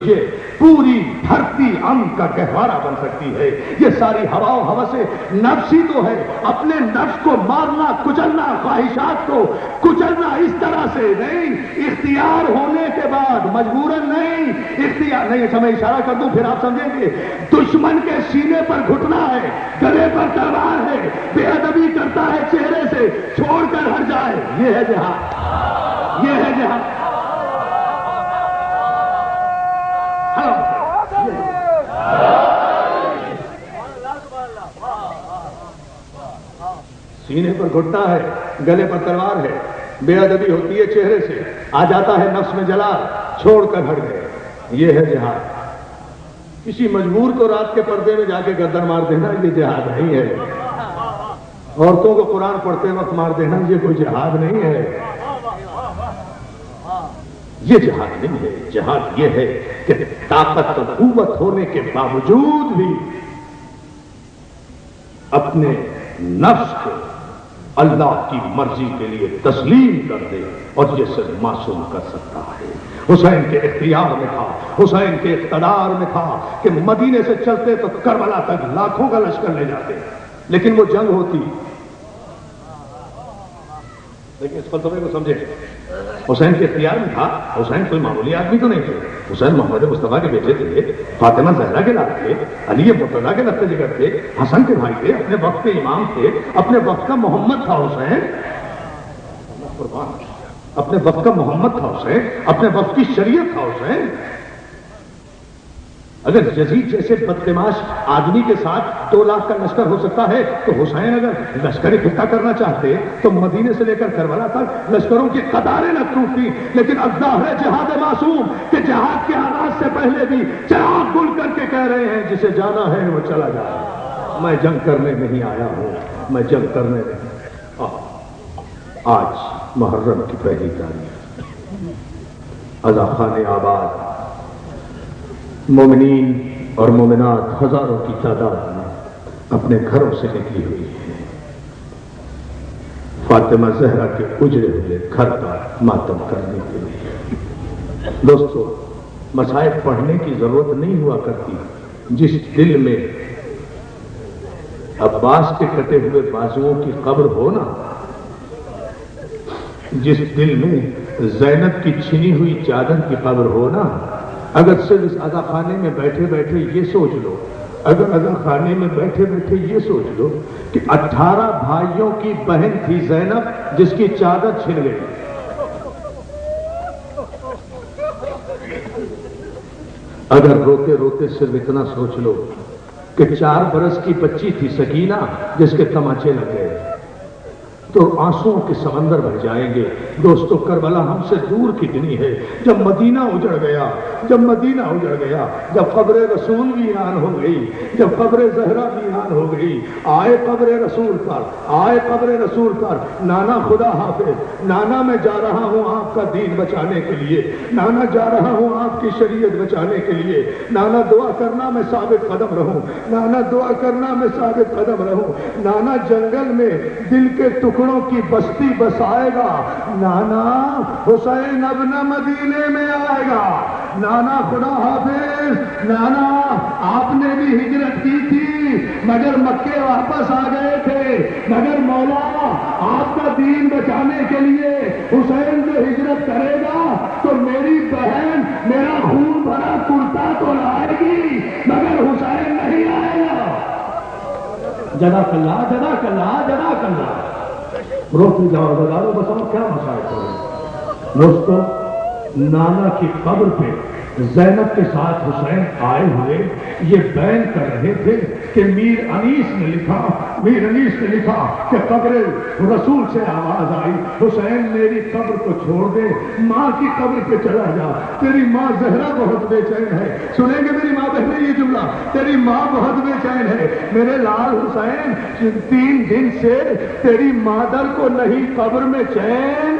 یہ پوری دھرتی امن کا گہوارہ بن سکتی ہے۔ یہ ساری ہوا و ہوسیں نفسی تو ہے، اپنے نفس کو مارنا کچلنا، خواہشات کو کچلنا اس طرح سے نہیں، اختیار ہونے کے بعد مجبوراً نہیں، اختیار نہیں۔ اچھا میں اشارہ کر دوں پھر آپ سمجھیں گے۔ دشمن کے سینے پر گھٹنا ہے، گلے پر تلوار ہے، بے ادبی کرتا ہے چہرے سے، چھوڑ کر ہٹ جائے، یہ ہے جہاد، یہ ہے جہاد۔ سینے پر گھٹنا ہے، گلے پر تلوار ہے، بے ادبی ہوتی ہے چہرے سے، آ جاتا ہے نفس میں جلال، چھوڑ کر ہٹ گئے، یہ ہے جہاد۔ کسی مجبور کو رات کے پردے میں جا کے گردن مار دینا یہ جہاد نہیں ہے۔ عورتوں کو قرآن پڑھتے وقت مار دینا یہ کوئی جہاد نہیں ہے، یہ جہاد نہیں ہے۔ جہاد یہ ہے کہ طاقت و قوت ہونے کے باوجود بھی اپنے نفس کو اللہ کی مرضی کے لیے تسلیم کر دے، اور یہ صرف معصوم کر سکتا ہے۔ حسین کے اختیار میں تھا، حسین کے اقتدار میں تھا کہ مدینے سے چلتے تو کربلا تک لاکھوں کا لشکر لے جاتے، لیکن وہ جنگ ہوتی۔ لیکن اس فلسفے کو سمجھے، حسین کے اختیار میں تھا، حسین کوئی معمولی آدمی تو نہیں تھے، حسین محمد مصطفیٰ کے بیٹے تھے، فاطمہ زہرا کے لال تھے، علی مرتضیٰ کے لفظ جگر تھے، حسن کے بھائی تھے، اپنے وقت کے امام تھے، اپنے وقت کا محمد تھا حسین، اپنے وقت کا محمد تھا حسین، اپنے وقت کی شریعت تھا حسین۔ اگر یزید جیسے بدتماش آدمی کے ساتھ 2 لاکھ کا لشکر ہو سکتا ہے تو حسین اگر لشکر اکٹھا کرنا چاہتے تو مدینے سے لے کر کربلا تک لشکروں کی قطاریں نہ ٹوٹتی۔ لیکن الظاہر ہے جہاد معصوم کہ جہاد کے آغاز سے پہلے بھی چراغ گل کر کے کہہ رہے ہیں جسے جانا ہے وہ چلا جائے، میں جنگ کرنے نہیں آیا ہوں، میں جنگ کرنے نہیں۔ آج محرم کی پہلی تاریخ، عزا خان آباد مومنین اور مومنات ہزاروں کی تعداد میں اپنے گھروں سے نکلی ہوئی ہے، فاطمہ زہرا کے اجڑے ہوئے گھر پر ماتم کرنے کے لیے۔ دوستو، مصائب پڑھنے کی ضرورت نہیں ہوا کرتی۔ جس دل میں عباس کے کٹے ہوئے بازوؤں کی قبر ہو نا، جس دل میں زینب کی چھنی ہوئی چادر کی قبر ہو نا، اگر صرف اس عزا خانے میں بیٹھے بیٹھے یہ سوچ لو، اگر عزا خانے میں بیٹھے بیٹھے یہ سوچ لو کہ 18 بھائیوں کی بہن تھی زینب جس کی چادر چھن گئی، اگر روتے روتے صرف اتنا سوچ لو کہ 4 برس کی بچی تھی سکینہ جس کے تماچے لگ گئے، تو آنسوؤں کے سمندر بھر جائیں گے۔ دوستو، کربلا ہم سے دور کتنی ہے۔ جب مدینہ اجڑ گیا، جب مدینہ اجڑ گیا، جب قبر رسول ویران ہو گئی، جب قبر زہرا ویران ہو گئی، آئے قبر رسول پر، آئے قبر رسول پر، نانا خدا حافظ، نانا میں جا رہا ہوں آپ کا دین بچانے کے لیے، نانا جا رہا ہوں آپ کی شریعت بچانے کے لیے، نانا دعا کرنا میں ثابت قدم رہوں، نانا دعا کرنا میں ثابت قدم رہوں، نانا جنگل میں دل کے ٹکڑوں کی بستی بسائے گا، نانا حسین اب نہ مدینے میں آئے گا، نانا خدا حافظ، نانا آپ نے بھی ہجرت کی تھی مگر مکے واپس آ گئے تھے، مگر مولا آپ کا دین بچانے کے لیے حسین جو ہجرت کرے گا تو میری بہن میرا خون بھرا کرتا تو لائے گی مگر حسین نہیں آئے گا۔ جزاک اللہ، جزاک اللہ، جزاک اللہ۔ روتی جاؤ بازاروں، بتاؤ کیا مسائل ہو رہے۔ دوستو، نانا کی قبر پہ زینب کے ساتھ حسین آئے ہوئے یہ بیان کر رہے تھے کہ میر انیس نے لکھا کہ قبر رسول سے آواز آئی، حسین میری قبر کو چھوڑ دے، ماں کی قبر پہ چلا جا، تیری ماں زہرا بہت بے چین ہے۔ سنیں گے میری ماں بہنیں یہ جملہ، تیری ماں بہت بے چین ہے، میرے لال حسین 3 دن سے تیری مادر کو نہیں قبر میں چین۔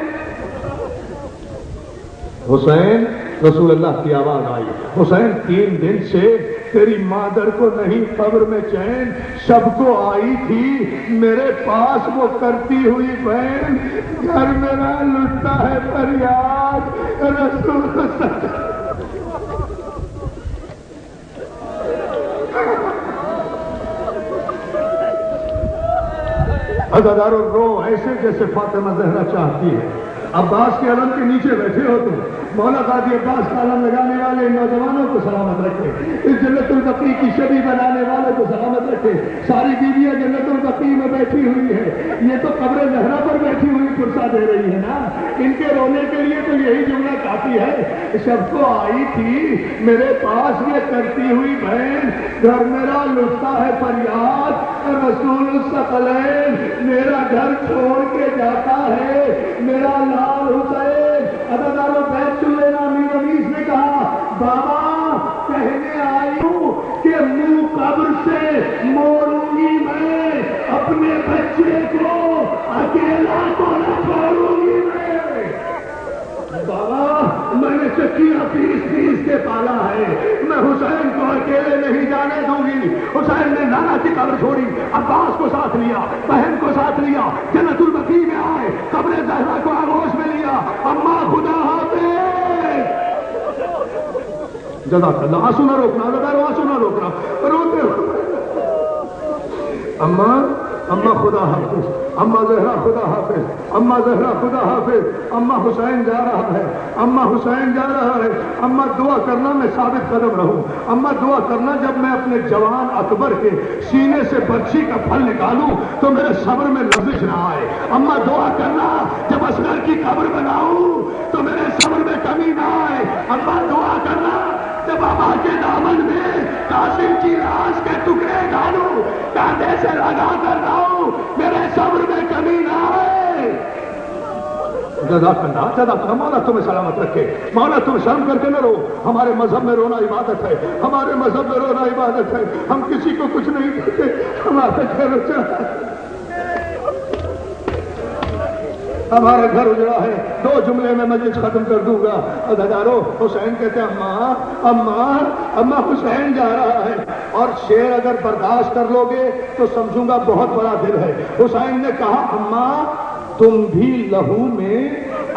حسین، رسول اللہ کی آواز آئی، حسین 3 دن سے تیری مادر کو نہیں قبر میں چین، شب کو آئی تھی میرے پاس وہ کرتی ہوئی بہن، گھر میرا لٹتا ہے فریاد، رسول عزادارو رو ایسے جیسے فاطمہ زہرا چاہتی ہے. عباس کے علم کے نیچے بیٹھے ہو تم. مولا قاضی عباس کا علم لگانے والے نوجوانوں کو سلامت رکھے. اس جنت البقیع کی شبی بنانے والے کو سلامت رکھے. ساری بیویاں جنت البقیع میں بیٹھی ہوئی ہے. یہ تو قبر زہرا پر بیٹھی ہوئی پرسا دے رہی ہے نا. ان کے رونے کے لیے تو یہی جملہ کافی ہے. شب کو آئی تھی میرے پاس یہ کرتی ہوئی بہن, گھر میرا لٹتا ہے فریاد, رسول الثقلین میرا گھر چھوڑ کے جاتا ہے, میرا لال حسین. عزادارو بیت سن لینا. امیر انیس نے کہا بابا کہنے آئی ہوں کہ منہ قبر سے موڑوں گی میں, اپنے بچے کو اکیلا تو نہ چھوڑوں گی میں. بابا میں نے چکیاں پیس کے پالا ہے, میں حسین کو اکیلے نہیں جانے دوں گی. حسین نے نانا کی قبر چھوڑی, عباس کو ساتھ لیا, بہن کو ساتھ لیا, جنت البقیع میں آئے, قبر زہرا کو آغوش میں لیا. اماں خدا حافظ. جزاک اللہ. آنسو نہ روکنا عزادارو, آنسو نہ روکنا, روتے ہو. اماں خدا حافظ, اماں زہرا خدا حافظ, اماں زہرا خدا حافظ. اماں حسین جا رہا ہے, اماں حسین جا رہا ہے. اماں دعا کرنا میں ثابت قدم رہوں. اماں دعا کرنا جب میں اپنے جوان اکبر کے سینے سے برچھی کا پھل نکالوں تو میرے صبر میں لرزش نہ آئے. اماں دعا کرنا جب اصغر کی قبر بناؤں تو میرے صبر میں کمی نہ آئے. اماں دعا کرنا جب بابا کے دامن میں قاسم کی لاش کے ٹکڑے ڈالوں, کاندھے سے لگا کر لاؤں, میرے صبر میں کمی نہ آئے. جزاک اللہ, جزاک اللہ. مولا تمہیں سلامت رکھے, مولا تم شرم کر کے نہ رو. ہمارے مذہب میں رونا عبادت ہے, ہمارے مذہب میں رونا عبادت ہے. ہم کسی کو کچھ نہیں دیتے, ہمارا گھر اجڑا ہے, ہمارا گھر اجڑا ہے. 2 جملے میں مجلس ختم کر دوں گا. عزادارو حسین کہتے ہیں اماں حسین جا رہا ہے, اور شعر اگر برداشت کر لو گے تو سمجھوں گا بہت بڑا دل ہے. حسین نے کہا اماں تم بھی لہو میں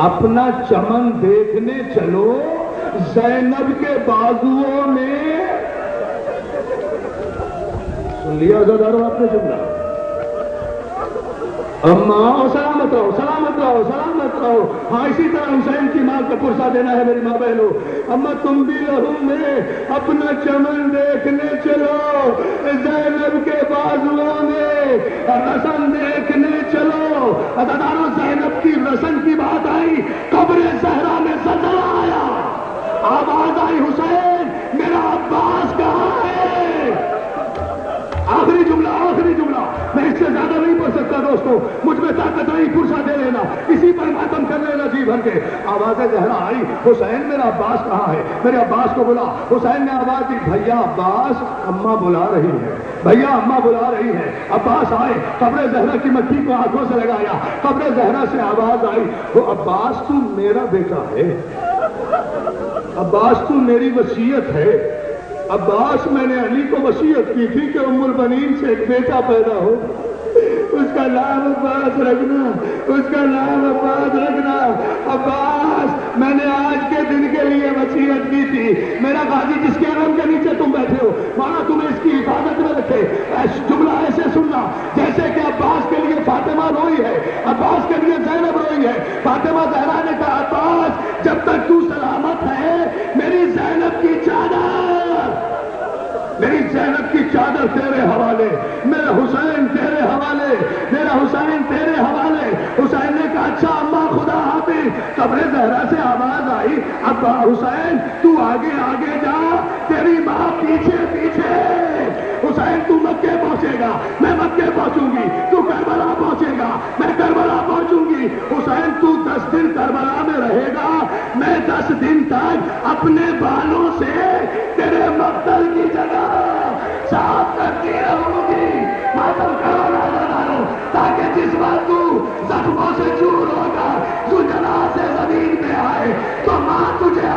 اپنا چمن دیکھنے چلو, زینب کے بازوؤں میں. سن لیا عزادارو آپ نے جملہ؟ اماں سلامت رہو, سلامت رہو, سلامت رہو. ہاں اسی طرح حسین کی ماں کا پرسہ دینا ہے میری ماں بہنوں. اماں تم بھی لہو میں اپنا چمن دیکھنے چلو, زینب کے بازوؤں میں رسن دیکھنے چلو. عزادارو زینب کی رسن کی بات آئی, قبر زہرا میں زلزلہ آیا, آواز آئی حسین میرا عباس کہاں ہے. آخری جملہ, آخری جملہ, میں اس سے زیادہ نہیں پڑھ سکتا دوستو, مجھ میں طاقت نہیں, پرسہ دے لینا, اسی پر ماتم کر لینا جی بھر کے. آواز زہرا آئی, حسین میرا عباس کہاں ہے, میرے عباس کو بلا. حسین نے آواز دی, بھیا عباس اماں بلا رہی ہے, بھیا اماں بلا رہی ہے. عباس آئے, قبر زہرا کی مٹی کو آنکھوں سے لگایا, قبر زہرا سے آواز آئی, وہ عباس تو میرا بیٹا ہے, عباس تو میری وصیت ہے. عباس میں نے علی کو وصیت کی تھی کہ ام البنین سے ایک بیٹا پیدا ہو, اس کا نام عباس رکھنا, اس کا نام عباس رکھنا. عباس میں نے آج کے دن کے لیے وصیت کی تھی. میرا غازی جس کے علم کے نیچے تم بیٹھے ہو, مانا تمہیں اس کی حفاظت میں رکھے. جملہ ایسے سننا جیسے کہ عباس کے لیے فاطمہ روئی ہے, عباس کے لیے زینب روئی ہے. فاطمہ زہرا نے کہا عباس جب تک تو سلامت ہے میری زینب کی چادر, میری زینب کی چادر تیرے حوالے, میرا حسین تیرے حوالے, میرا حسین تیرے حوالے. حسین نے کہا اچھا اماں خدا حافظ. قبر زہرا سے آواز آئی, ابا حسین تو آگے آگے جا, تیری ماں پیچھے پیچھے. حسین تو مکے پہنچے گا, میں مکے پہنچوں گی, تو کربلا پہنچے گا, میں کربلا پہنچوں گی. حسین تو 10 دن کربلا میں رہے گا, میں 10 دن تک اپنے بالوں سے تیرے مقتل کی جگہ صاف کرتی رہوں گی. ماتم کرو نہ لگاؤ تاکہ جس وقت تو زخموں سے چور ہوگا, تو جنازے زمین پہ آئے تو ماں تجھے